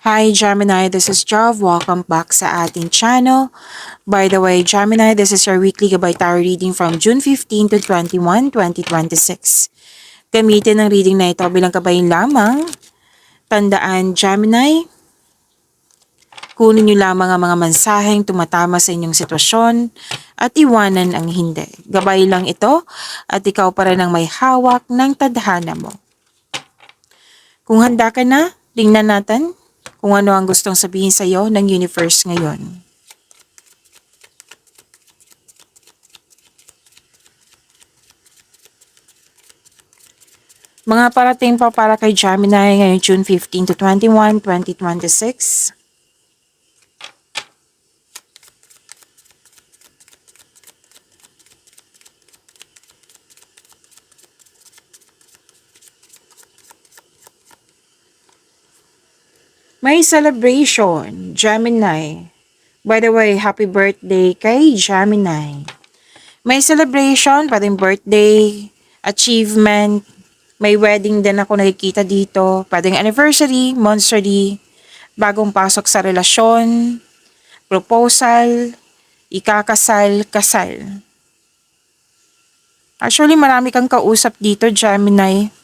Hi Gemini, this is Jov. Welcome back sa ating channel. By the way, Gemini, this is your weekly gabay tarot reading from June 15 to 21, 2026. Gamitin ang reading na ito bilang gabay lamang. Tandaan, Gemini, kunin niyo lamang ang mga mensaheng tumatama sa inyong sitwasyon at iwanan ang hindi. Gabay lang ito at ikaw pa rin ang may hawak ng tadhana mo. Kung handa ka na, tingnan natin kung ano ang gustong sabihin sa iyo ng universe ngayon. Mga parating pa para kay Gemini ngayong June 15 to 21, 2026. May celebration, Gemini. By the way, happy birthday kay Gemini. May celebration, pwedeng birthday, achievement, may wedding din ako nakikita dito, pwedeng anniversary, monthsary, bagong pasok sa relasyon, proposal, ikakasal, kasal. Actually, marami kang kausap dito, Gemini.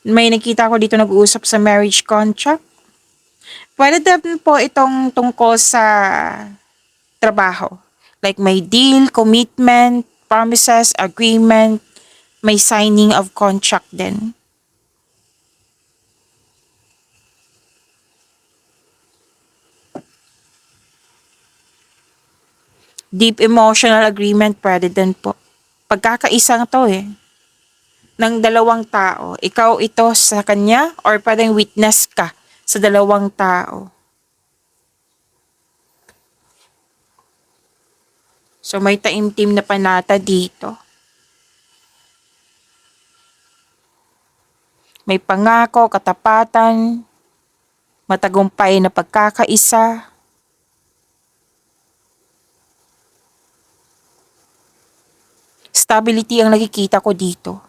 May nakita ko dito nag-uusap sa marriage contract. Pwede din po itong tungkol sa trabaho. Like may deal, commitment, promises, agreement, may signing of contract din. Deep emotional agreement pwede din po. Pagkakaisang to ng dalawang tao. Ikaw ito sa kanya or pwedeng witness ka sa dalawang tao. So may taimtim na panata dito. May pangako, katapatan, matagumpay na pagkakaisa. Stability ang nakikita ko dito.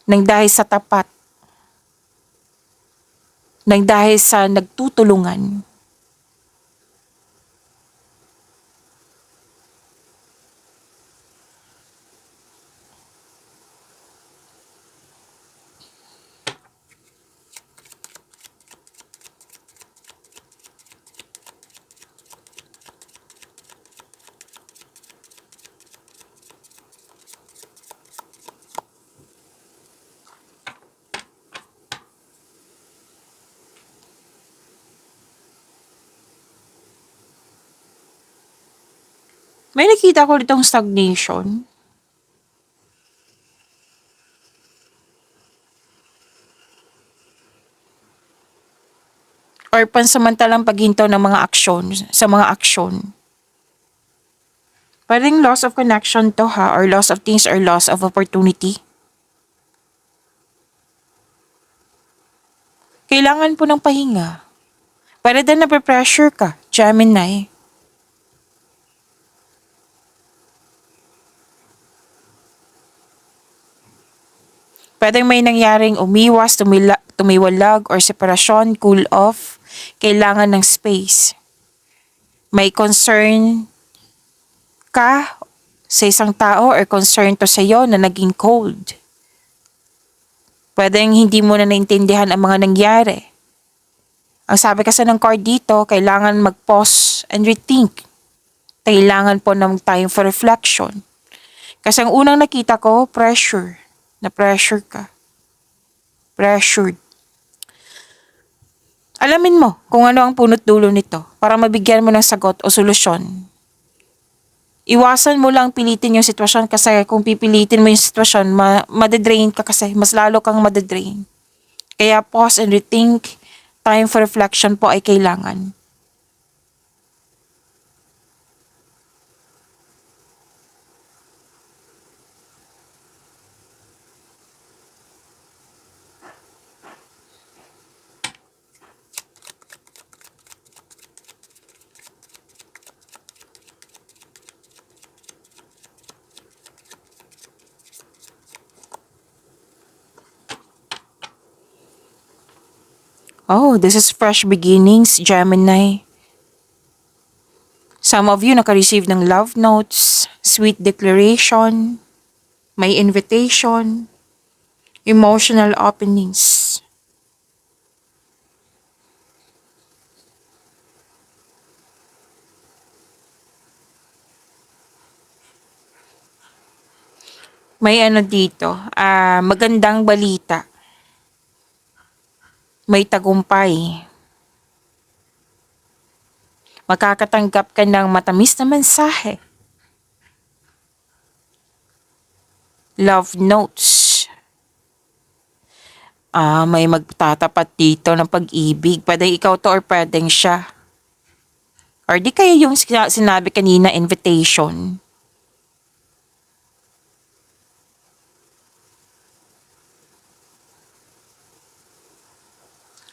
Nang dahil sa tapat. Nang dahil sa nagtutulungan. May nakita ko ditong stagnation. Or pansamantalang paghinto ng mga aksyon, sa mga aksyon. Pwedeng loss of connection to or loss of things or loss of opportunity. Kailangan po ng pahinga. Pwede din nape-pressure ka, Gemini. Pwedeng may nangyaring umiwas, tumiwalag, or separasyon, cool off. Kailangan ng space. May concern ka sa isang tao or concern to sa iyo na naging cold. Pwedeng hindi mo na naintindihan ang mga nangyari. Ang sabi kasi ng card dito, kailangan mag-pause and rethink. Kailangan po ng time for reflection. Kasi ang unang nakita ko, pressure. Na-pressure ka. Pressured. Alamin mo kung ano ang punot dulo nito para mabigyan mo ng sagot o solusyon. Iwasan mo lang pilitin yung sitwasyon kasi kung pipilitin mo yung sitwasyon, madedrain ka kasi, mas lalo kang madedrain. Kaya pause and rethink, time for reflection po ay kailangan. Oh, this is fresh beginnings, Gemini. Some of you naka-receive ng love notes, sweet declaration, may invitation, emotional openings. May ano dito, magandang balita, may tagumpay. Makakatanggap ka ng matamis na mensahe. Love notes. May magtatapat dito ng pag-ibig. Pwedeng ikaw to or pwedeng siya. Or di kaya yung sinabi kanina, invitation.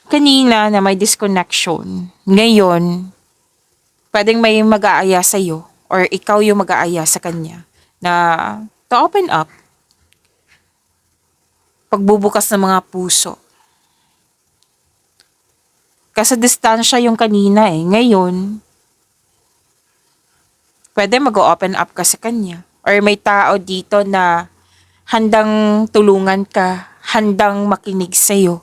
Kanina na may disconnection. Ngayon, pwedeng may mag-aaya sa'yo or ikaw yung mag-aaya sa kanya na to open up. Pagbubukas ng mga puso. Kasi distansya yung kanina Ngayon, pwede mag-open up ka sa kanya. Or may tao dito na handang tulungan ka, handang makinig sa'yo.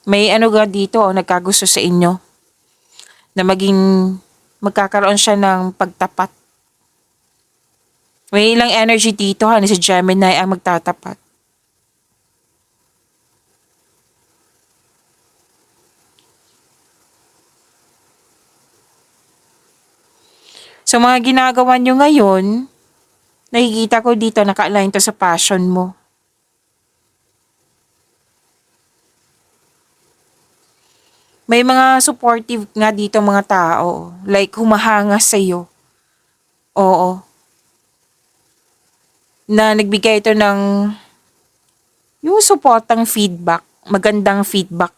May ano ga dito nagkagusto sa inyo na magkakaroon siya ng pagtapat. May ilang energy dito ni si Gemini ang magtatapat. So mga ginagawa nyo ngayon, nakikita ko dito naka-align to sa passion mo. May mga supportive nga dito mga tao, like humahanga sa'yo. Oo. Na nagbigay ito ng yung supportang feedback, magandang feedback.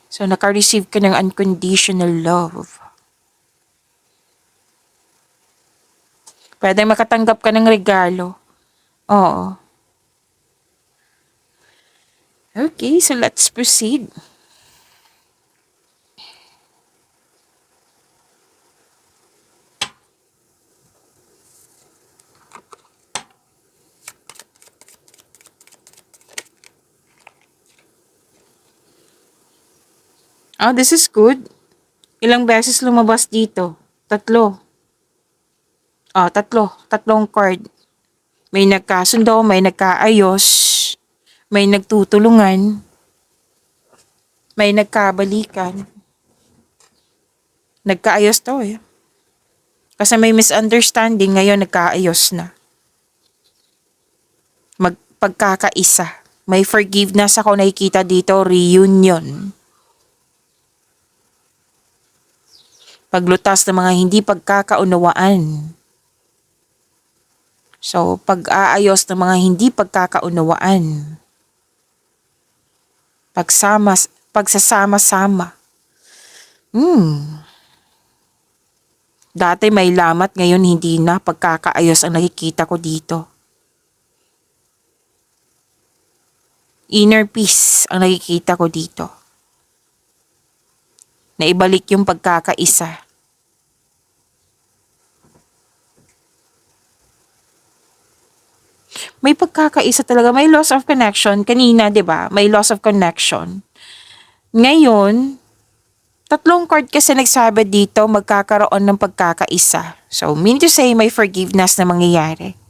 So, naka-receive ka ng unconditional love. Pwede makatanggap ka ng regalo. Oo. Okay, so let's proceed. This is good. Ilang beses lumabas dito? Tatlo. Tatlo. Tatlong card. May nagkasundo, may nagkaayos, may nagtutulungan, may nagkabalikan. Nagkaayos to Kasi may misunderstanding, ngayon nagkaayos na. Pagkakaisa. May forgiveness ako nakikita dito, reunion. Paglutas ng mga hindi pagkakaunawaan. So, pag-aayos ng mga hindi pagkakaunawaan. Pagsasama-sama. Dati may lamat, ngayon hindi na. Pagkakaayos ang nakikita ko dito. Inner peace ang nakikita ko dito. Naibalik yung pagkakaisa. May pagkakaisa talaga. May loss of connection. Kanina, di ba? May loss of connection. Ngayon, tatlong card kasi nagsabi dito, magkakaroon ng pagkakaisa. So, mean to say, may forgiveness na mangyayari.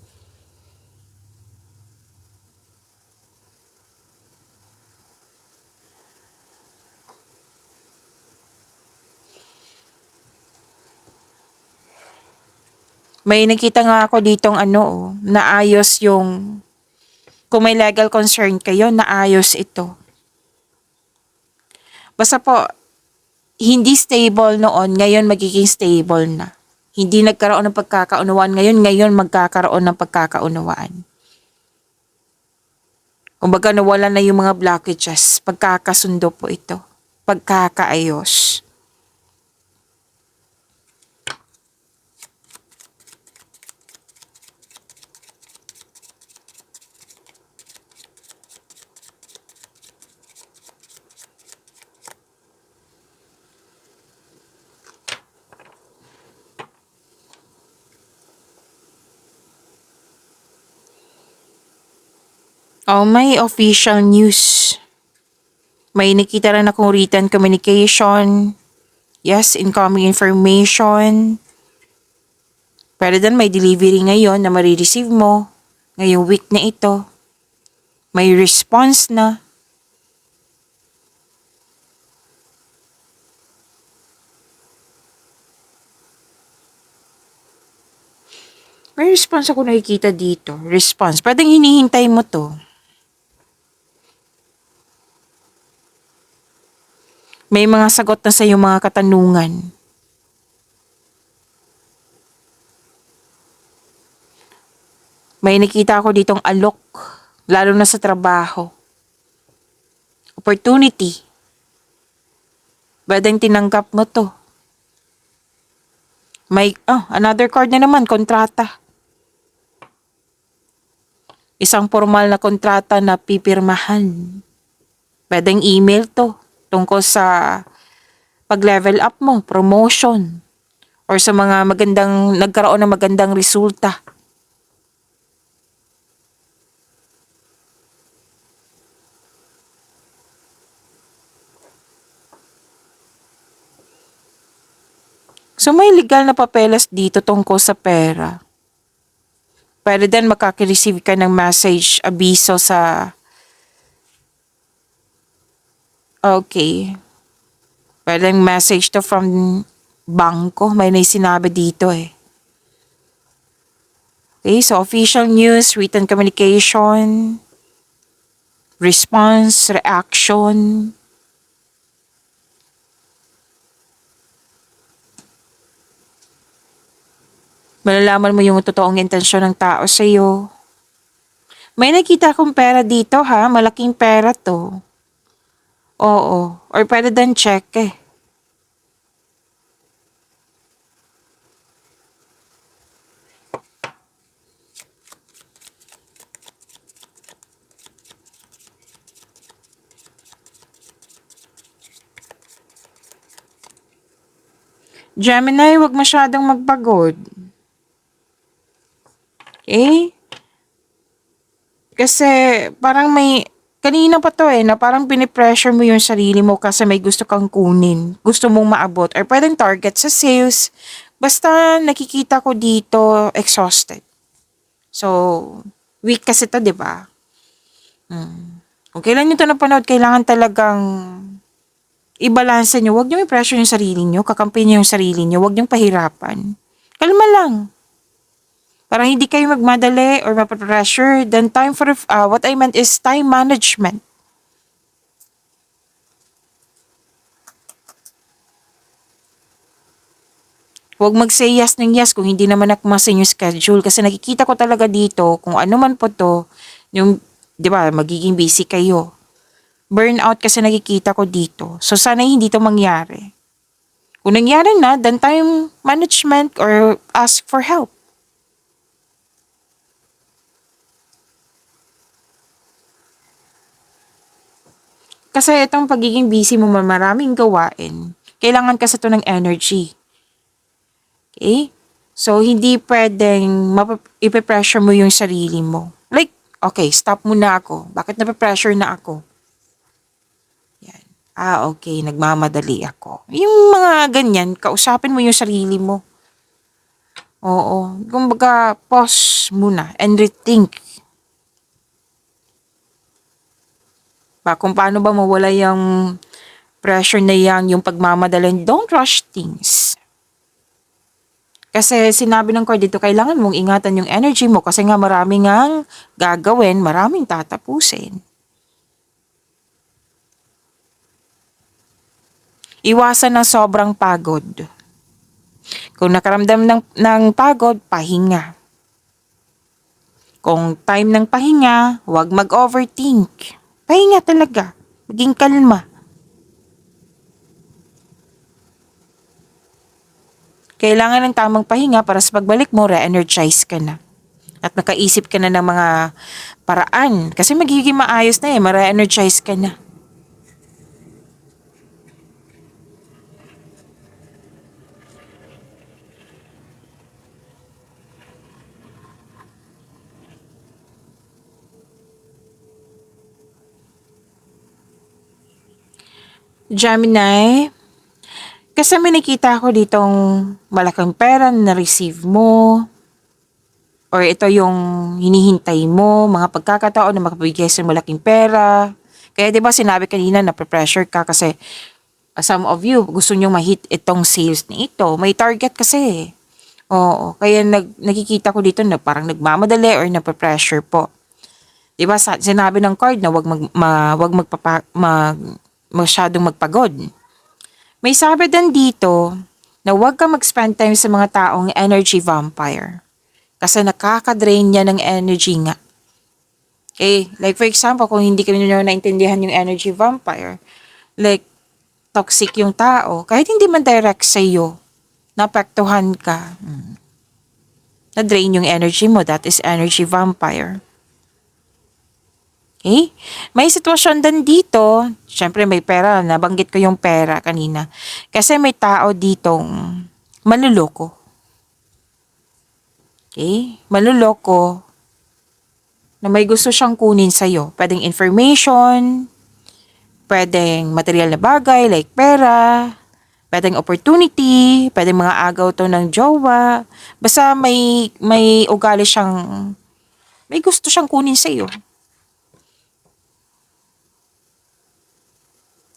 May nakita nga ako ditong naayos yung, kung may legal concern kayo, naayos ito. Basta po, hindi stable noon, ngayon magiging stable na. Hindi nagkaroon ng pagkakaunawaan ngayon magkakaroon ng pagkakaunawaan. Kumbaga nawala na yung mga blockages, pagkakasundo po ito, pagkakaayos. Oh, may official news. May nakita rin akong written communication. Yes, incoming information. Pero then may delivery ngayon na marireceive mo. Ngayong week na ito. May response na. May response ako nakikita dito. Response. Pwedeng hinihintay mo to. May mga sagot na sa iyong mga katanungan. May nakita ako ditong alok. Lalo na sa trabaho. Opportunity. Pwedeng tinanggap mo to. May, another card na naman, kontrata. Isang formal na kontrata na pipirmahan. Pwedeng email to tungkol sa pag-level up mo, promotion, or sa mga nagkaroon ng magandang resulta. So may legal na papeles dito tungkol sa pera. Pwede din makaka-receive ka ng message, abiso sa... Okay. Pwede message to from bangko. May sinabi dito eh. Okay, so official news, written communication, response, reaction. Malalaman mo yung totoong intensyon ng tao sa iyo. May nakita akong pera dito ha, malaking pera to. Oo, or pwede din check eh. Gemini, wag masyadong magpagod. Okay? Kasi parang kanina pa to eh, na parang pinipressure mo yung sarili mo kasi may gusto kang kunin. Gusto mong maabot. Or pwedeng target sa sales. Basta nakikita ko dito, exhausted. So, weak kasi to, di ba? Kung kailan nyo ito napanood, kailangan talagang i-balance nyo. Huwag nyo i-pressure yung sarili nyo, kakampi nyo yung sarili nyo, huwag nyo pahirapan. Kalma lang. Para hindi kayo magmadali or mapapressure, then what I meant is time management. Huwag mag-say yes ng yes kung hindi naman akma sa inyong schedule kasi nakikita ko talaga dito kung ano man po to, yung, di ba, magiging busy kayo. Burnout kasi nakikita ko dito. So sana hindi to mangyari. Kung nangyari na, then time management or ask for help. Kasi itong pagiging busy mo, maraming gawain. Kailangan kasi to ng energy. Okay? So, hindi pwedeng ipe-pressure mo yung sarili mo. Like, okay, stop muna ako. Bakit nape-pressure na ako? Yan. Okay, nagmamadali ako. Yung mga ganyan, kausapin mo yung sarili mo. Oo. Kumbaga, pause muna and rethink. Kung paano ba mawala yung pressure na yan, yung pagmamadali. Don't rush things. Kasi sinabi ng card dito, kailangan mong ingatan yung energy mo kasi nga maraming ang gagawin, maraming tatapusin. Iwasan ng sobrang pagod. Kung nakaramdam ng pagod, pahinga. Kung time ng pahinga, huwag mag-overthink. Pahinga talaga. Maging kalma. Kailangan ng tamang pahinga para sa pagbalik mo, re-energize ka na. At nakaisip ka na ng mga paraan. Kasi magiging maayos na eh, ma-re-energize ka na. Gemini, kasi may nakita ko ditong malaking pera na na-receive mo, or ito yung hinihintay mo, mga pagkakataon na makabigay sa malaking pera. Kaya 'di ba sinabi kanina na pressure ka kasi some of you gusto niyo ma-hit itong sales ni ito. May target kasi. Oo, kaya nakikita ko dito na parang nagmamadali or nape-pressure po. 'Di ba sinabi ng card na wag masyadong magpagod. May sabi din dito na wag ka mag-spend time sa mga taong energy vampire. Kasi nakaka-drain niya ng energy nga. Okay, like for example, kung hindi ka nyo naintindihan yung energy vampire, like toxic yung tao, kahit hindi man direct sa iyo, naapektuhan ka, na-drain yung energy mo, that is energy vampire. Okay? May sitwasyon din dito, syempre may pera, nabanggit ko yung pera kanina, kasi may tao ditong maluloko. Okay? Maluloko na may gusto siyang kunin sa'yo. Pwedeng information, pwedeng material na bagay like pera, pwedeng opportunity, pwedeng mga agaw to ng jowa. Basta may ugali siyang, may gusto siyang kunin sa'yo.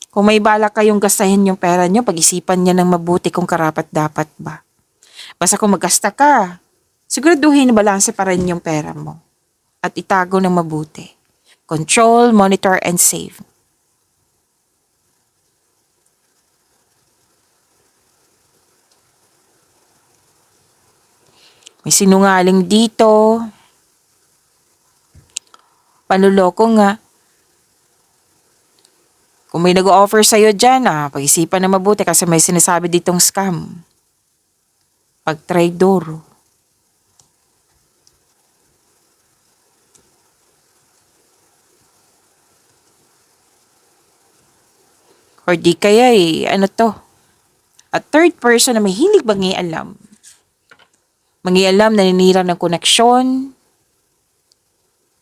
Kung may balak kayong gastahin yung pera nyo, pag-isipan niya ng mabuti kung karapat dapat ba. Basta kung magkasta ka, siguraduhin na balanse pa rin yung pera mo. At itago ng mabuti. Control, monitor, and save. May sinungaling dito. Panluloko nga. Kung may nag-offer sa'yo dyan, pag-isipan na mabuti kasi may sinasabi ditong scam. Pag-traidor. Or di kaya ano to? A third person na may hilig mangialam. Mangialam, naninira ng koneksyon,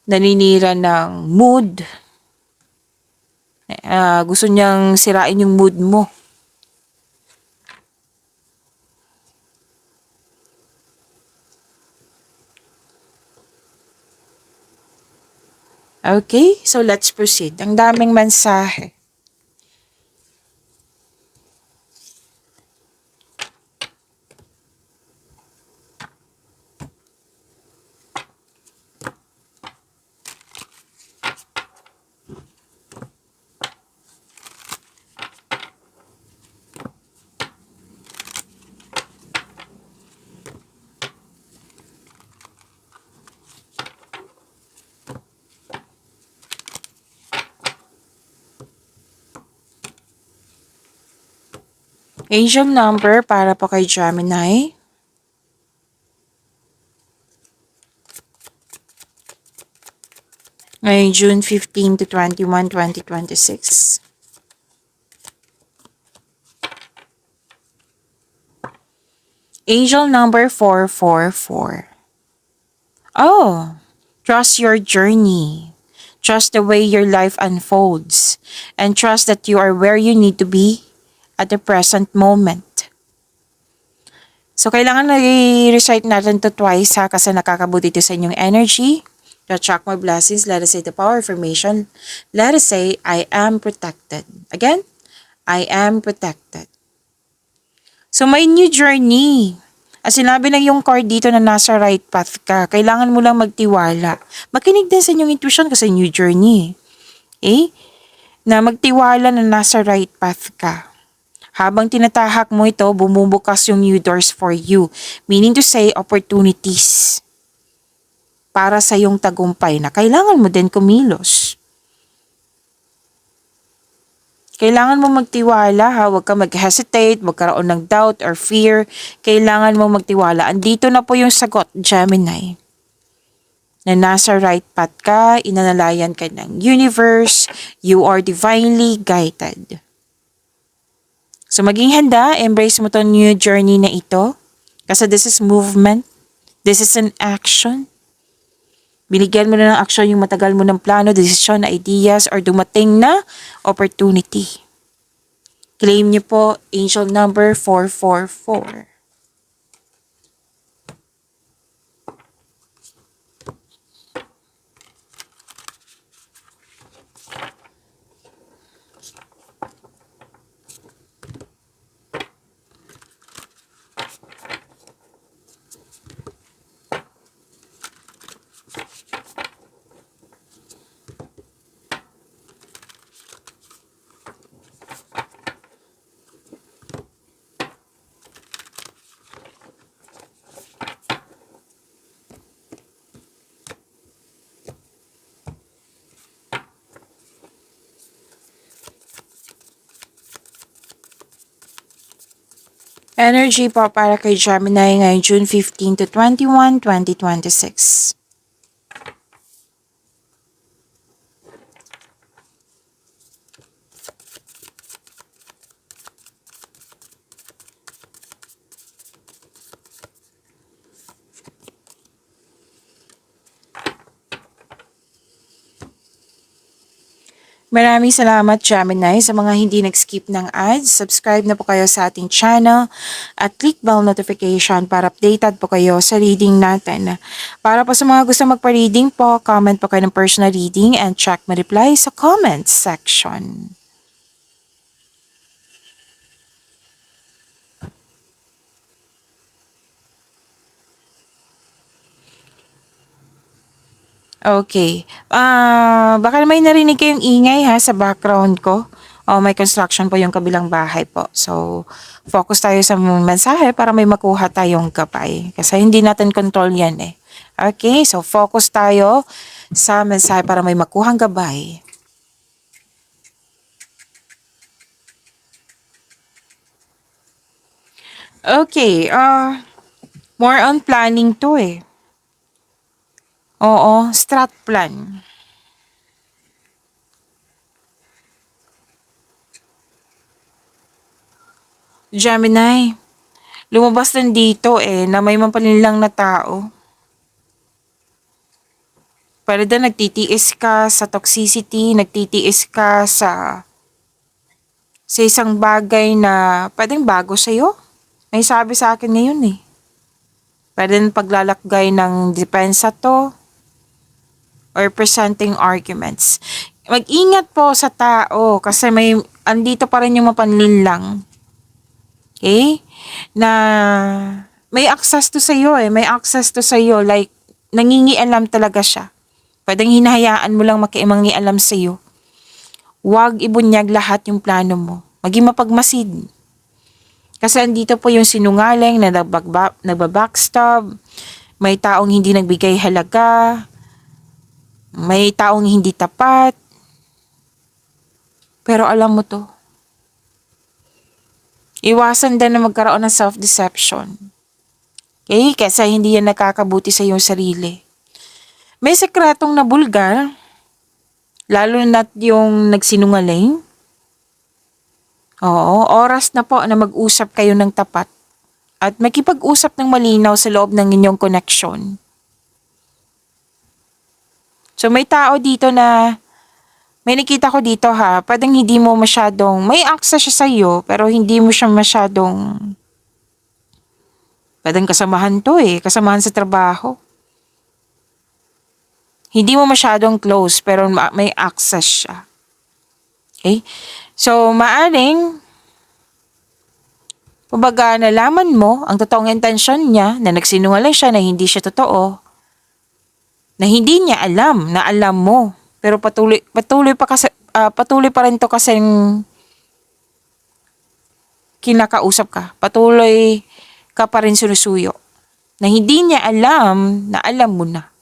naninira ng mood. Gusto niyang sirain yung mood mo. Okay, so let's proceed. Ang daming mensahe. Angel number para po kay Gemini. Ngayong June 15 to 21, 2026. Angel number 444. Oh, trust your journey. Trust the way your life unfolds. And trust that you are where you need to be at the present moment. So, kailangan na-recite natin to twice kasi nakakabuti ito sa inyong energy. To attract more blessings, let us say the power of affirmation. Let us say, I am protected. Again, I am protected. So, may new journey. As sinabi ng yung card dito na nasa right path ka, kailangan mo lang magtiwala. Makinig din sa inyong intuition kasi new journey. Na magtiwala na nasa right path ka. Habang tinatahak mo ito, bumubukas yung new doors for you. Meaning to say, opportunities. Para sa yung tagumpay na kailangan mo din kumilos. Kailangan mo magtiwala huwag ka mag-hesitate, magkaroon ng doubt or fear. Kailangan mo magtiwala. Andito na po yung sagot, Gemini. Na nasa right path ka, inanalayan ka ng universe, you are divinely guided. So maging handa, embrace mo tong new journey na ito. Kasi this is movement, this is an action. Binigyan mo na ng aksyon yung matagal mo ng plano, desisyon, ideas, or dumating na opportunity. Claim niyo po angel number 444. Energy po para kay Gemini ngayong June 15 to 21, 2026. Maraming salamat Gemini sa mga hindi nag-skip ng ads. Subscribe na po kayo sa ating channel at click bell notification para updated po kayo sa reading natin. Para po sa mga gusto magpa-reading po, comment po kayo ng personal reading and check my reply sa comment section. Okay. Baka may narinig kayong ingay ha sa background ko. May construction po yung kabilang bahay po. So, focus tayo sa mensahe para may makuha tayong gabay. Kasi hindi natin control yan eh. Okay, so focus tayo sa mensahe para may makuhang gabay. Okay, more on planning to eh. Oo, strat plan. Gemini, lumabas din dito eh na may mapanlinlang na tao. Pero doon nagtitiis ka sa toxicity, nagtitiis ka sa isang bagay na pwedeng bago sa'yo. May sabi sa akin ngayon eh. Pwede paglalakgay ng depensa to or presenting arguments. Mag-ingat po sa tao kasi andito pa rin yung mapanlinlang. Okay? Na may access to sa'yo eh. May access to sa'yo. Like, nangingialam talaga siya. Pwedeng hinahayaan mo lang makiamangialam sa'yo. Huwag ibunyag lahat yung plano mo. Maging mapagmasid. Kasi andito po yung sinungaling na nagbabackstab. May taong hindi nagbigay halaga. May taong hindi tapat. Pero alam mo to. Iwasan din na magkaroon ng self-deception. Okay? Kasi hindi yan nakakabuti sa iyong sarili. May sekretong nabulgar. Lalo na't yung nagsinungaling. Oo, oras na po na mag-usap kayo ng tapat. At makipag-usap ng malinaw sa loob ng inyong connection. So may tao dito na, may nakita ko dito ha, pwedeng hindi mo masyadong, may access siya sa'yo, pero hindi mo siya masyadong, pwedeng kasamahan to eh, kasamahan sa trabaho. Hindi mo masyadong close, pero may access siya. Okay? So, maaring, kumbaga nalaman mo ang totoong intensyon niya na nagsinungaling siya na hindi siya totoo, na hindi niya alam na alam mo, pero patuloy pa rin to kasi kinakausap ka. Patuloy ka pa rin sinusuyo na hindi niya alam na alam mo na.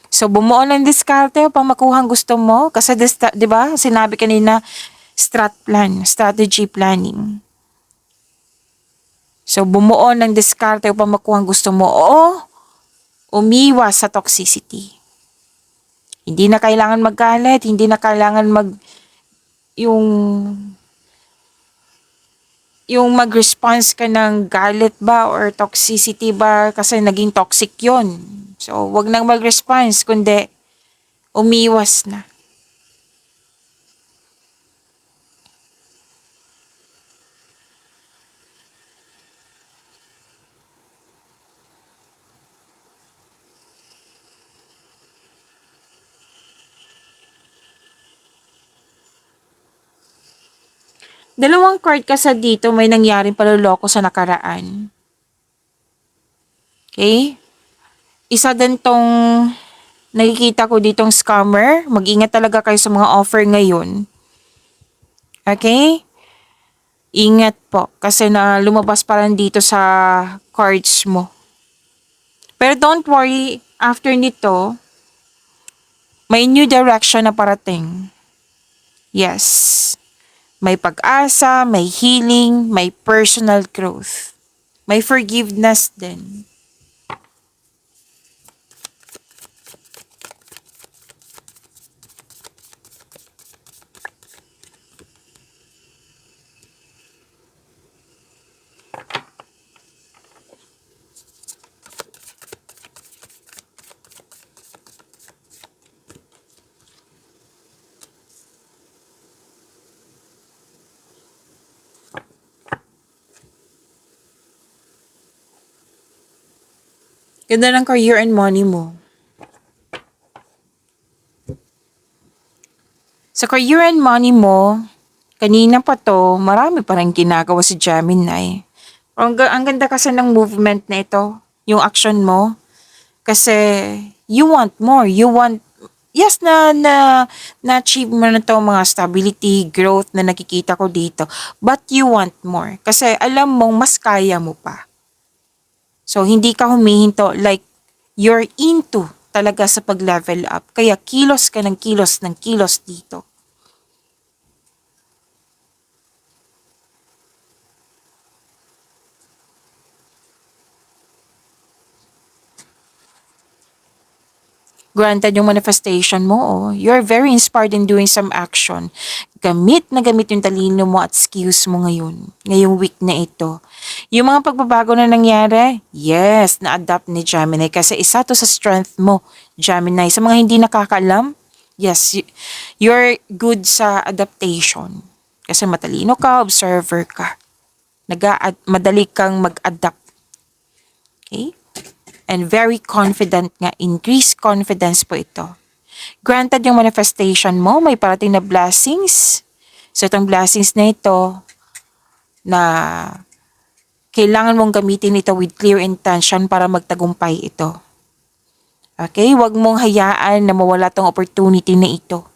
So, bumuo ng diskarte upang makuha ang gusto mo. Kasi, di ba, sinabi kanina, strategy planning. So, bumuo ng diskarte upang makuha ang gusto mo. O, umiwas sa toxicity. Hindi na kailangan maggalit, hindi na kailangan yung mag-response ka ng galit ba or toxicity ba kasi naging toxic yon. So, wag nang mag-response, kundi umiwas na. Dalawang card kasi dito, may nangyaring paluloko sa nakaraan. Okay? Isa din tong nakikita ko ditong scammer. Mag-ingat talaga kayo sa mga offer ngayon. Okay? Ingat po kasi na lumabas pa rin dito sa cards mo. Pero don't worry, after nito, may new direction na parating. Yes. May pag-asa, may healing, may personal growth. May forgiveness din. Ganda ng career and money mo. Sa career and money mo, kanina pa to, marami pa rin ginagawa si Gemini. Ang ganda kasi ng movement na ito, yung action mo. Kasi you want more, you want, yes na-achieve mo na to mga stability, growth na nakikita ko dito. But you want more. Kasi alam mong mas kaya mo pa. So, hindi ka humihinto like you're into talaga sa pag-level up. Kaya kilos ka ng kilos dito. Granted yung manifestation mo, oh. You're very inspired in doing some action. Gamit na gamit yung talino mo at skills mo ngayon. Ngayong week na ito. Yung mga pagbabago na nangyari, yes, na-adapt ni Gemini kasi isa to sa strength mo, Gemini. Sa mga hindi nakakaalam, yes, you're good sa adaptation. Kasi matalino ka, observer ka. Madali kang mag-adapt. Okay? And very confident nga. Increased confidence po ito. Granted yung manifestation mo, may parating na blessings. So itong blessings na ito, na kailangan mong gamitin ito with clear intention para magtagumpay ito. Okay? Huwag mong hayaan na mawala tong opportunity na ito.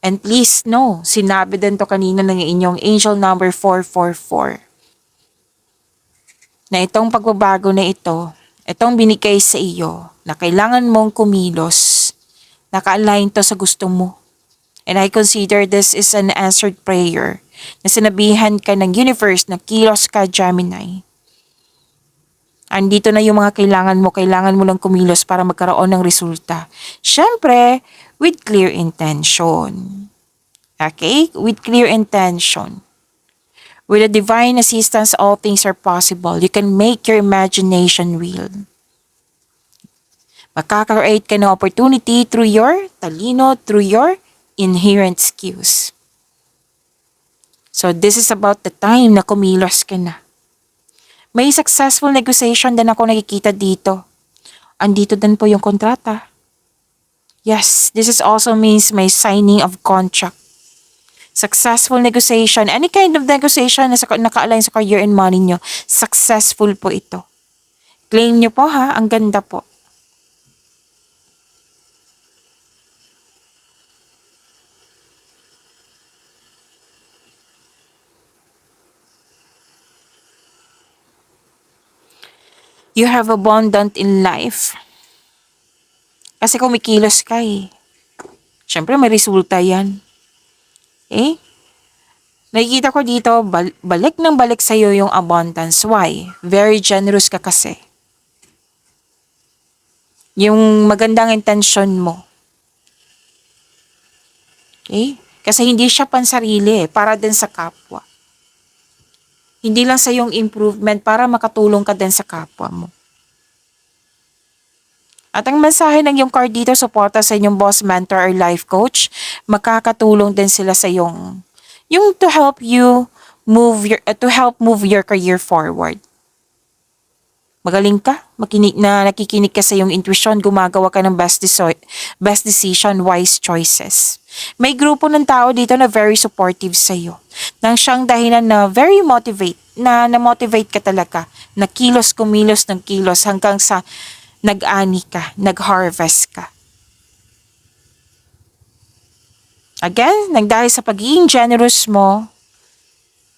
And please know, sinabi din to kanina ng inyong angel number 444. Na itong pagbabago na ito, itong binigay sa iyo, na kailangan mong kumilos, naka-align to sa gusto mo. And I consider this is an answered prayer na sinabihan ka ng universe na kilos ka, Gemini. Andito na yung mga kailangan mo lang kumilos para magkaroon ng resulta. Siyempre, with clear intention. Okay? With clear intention. With a divine assistance, all things are possible. You can make your imagination real. Makaka-create ka ng opportunity through your talino, through your inherent skills. So this is about the time na kumilos ka na. May successful negotiation din ako nakikita dito. Andito din po yung kontrata. Yes, this is also means may signing of contract. Successful negotiation, any kind of negotiation na naka-align sa career and money nyo, successful po ito. Claim nyo po ha, ang ganda po. You have abundant in life. Kasi kumikilos ka eh. Siyempre may resulta yan. Okay? Nakikita ko dito, balik ng balik sa'yo yung abundance. Why? Very generous ka kasi. Yung magandang intention mo. Okay? Kasi hindi siya pansarili, para din sa kapwa. Hindi lang sa yung improvement para makatulong ka din sa kapwa mo. At ang mensahe ng yung card dito, suporta sa inyong boss, mentor, or life coach. Makakatulong din sila sa yung to help you move to help move your career forward. Magaling ka, nakikinig ka sa iyong intuition, gumagawa ka ng best decision, wise choices. May grupo ng tao dito na very supportive sa iyo. Nang siyang dahilan na very na-motivate ka talaga, na kumilos ng kilos hanggang sa nag-ani ka, nag-harvest ka. Again, dahil sa pagiging generous mo,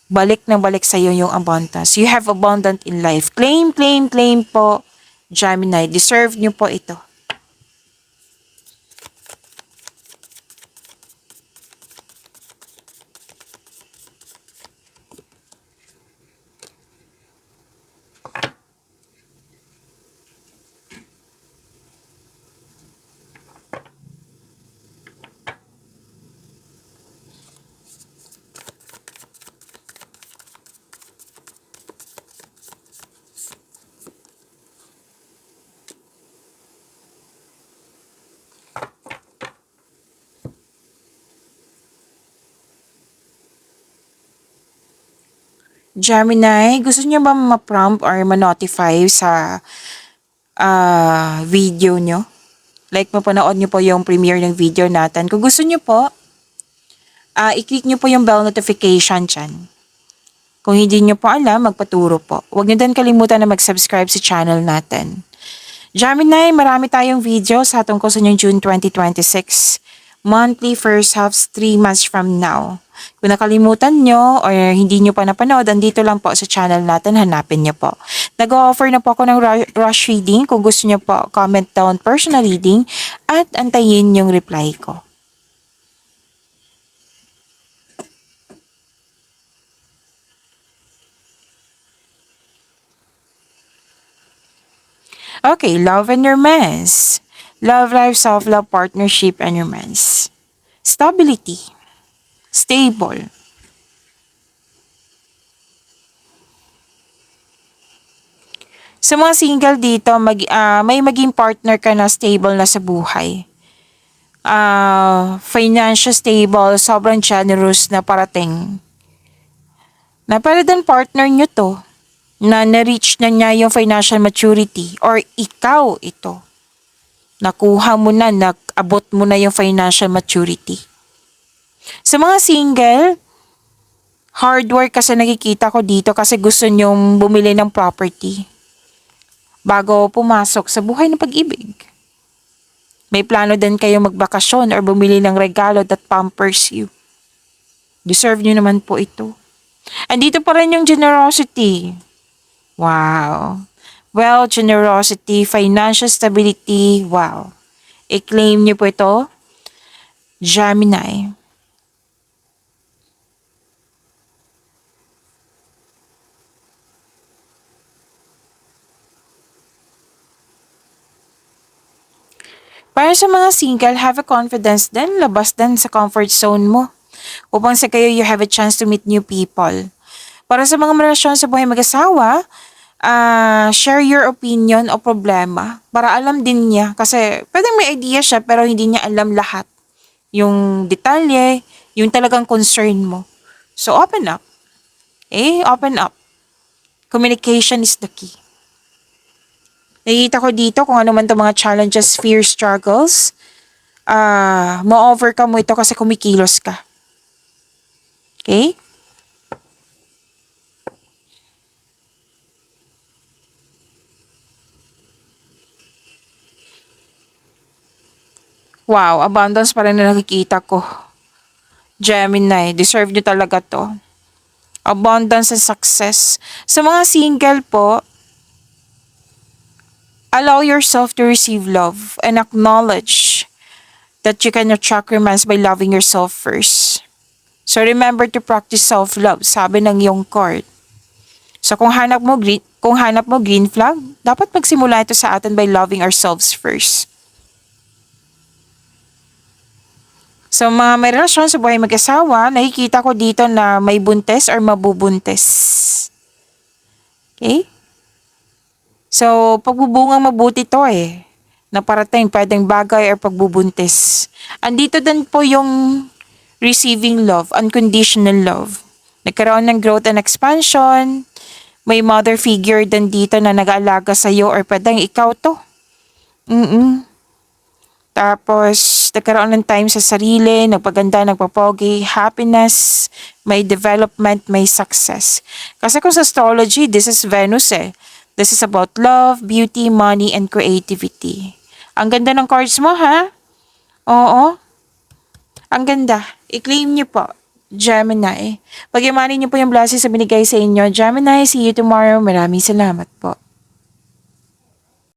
balik na balik sa iyo yung abundance. You have abundant in life. Claim, claim, claim po, Gemini. Deserve nyo po ito. Gemini, gusto niyo ba ma-prompt or ma-notify sa video nyo? Like, mapanood nyo po yung premiere ng video natin. Kung gusto nyo po, i-click nyo po yung bell notification dyan. Kung hindi nyo po alam, magpaturo po. Huwag nyo din kalimutan na mag-subscribe sa channel natin. Gemini, marami tayong video sa tungkol sa inyong June 2026. Monthly first half, 3 months from now. Kung nakalimutan nyo or hindi nyo pa napanood, andito lang po sa channel natin, hanapin nyo po. Nag-o-offer na po ako ng rush reading. Kung gusto nyo po, comment down personal reading at antayin yung reply ko. Okay, love and romance. Love life, self-love, partnership, and romance. Stability. Stable. Sa mga single dito, may maging partner ka na stable na sa buhay. Financial stable, sobrang generous na parating. Na para din partner nyo to, na na-reach na niya yung financial maturity or ikaw ito. Nakuha mo na, nag-abot mo na yung financial maturity. Sa mga single, hard work kasi nakikita ko dito kasi gusto nyong bumili ng property bago pumasok sa buhay ng pag-ibig. May plano din kayo magbakasyon or bumili ng regalo that pampers you. Deserve nyo naman po ito. Andito pa rin yung generosity. Wow. Well, generosity, financial stability, wow. I-claim nyo po ito, Gemini. Para sa mga single, have a confidence din, labas din sa comfort zone mo. Upang sa kayo, you have a chance to meet new people. Para sa mga relasyon sa buhay mag-asawa, share your opinion o problema para alam din niya. Kasi pwedeng may idea siya pero hindi niya alam lahat. Yung detalye, yung talagang concern mo. So open up. Open up. Communication is the key. Nakikita ko dito kung ano man itong mga challenges, fears, struggles. Ma-overcome mo ito kasi kumikilos ka. Okay? Wow, abundance pa rin na nakikita ko. Gemini, deserve nyo talaga to. Abundance and success. Sa mga single po, allow yourself to receive love and acknowledge that you can attract romance by loving yourself first. So remember to practice self-love, sabi ng iyong card. So kung hanap mo green flag, dapat magsimula ito sa atin by loving ourselves first. So mga may relasyon sa buhay mag-asawa, nakikita ko dito na may buntes or mabubuntes. Okay? So, pagbubungang mabuti to na parating pwedeng bagay or pagbubuntis. Andito din po yung receiving love, unconditional love. Nagkaroon ng growth and expansion, May mother figure din dito na nag-aalaga sa'yo or pwedeng ikaw to. Tapos, nagkaroon ng time sa sarili, nagpaganda, nagpapogi, happiness, may development, may success. Kasi kung sa astrology, this is Venus eh. This is about love, beauty, money, and creativity. Ang ganda ng cards mo, ha? Oo. Ang ganda. I-claim niyo po, Gemini. Pag-imanin niyo po yung blessings sa binigay sa inyo, Gemini. See you tomorrow. Maraming salamat po.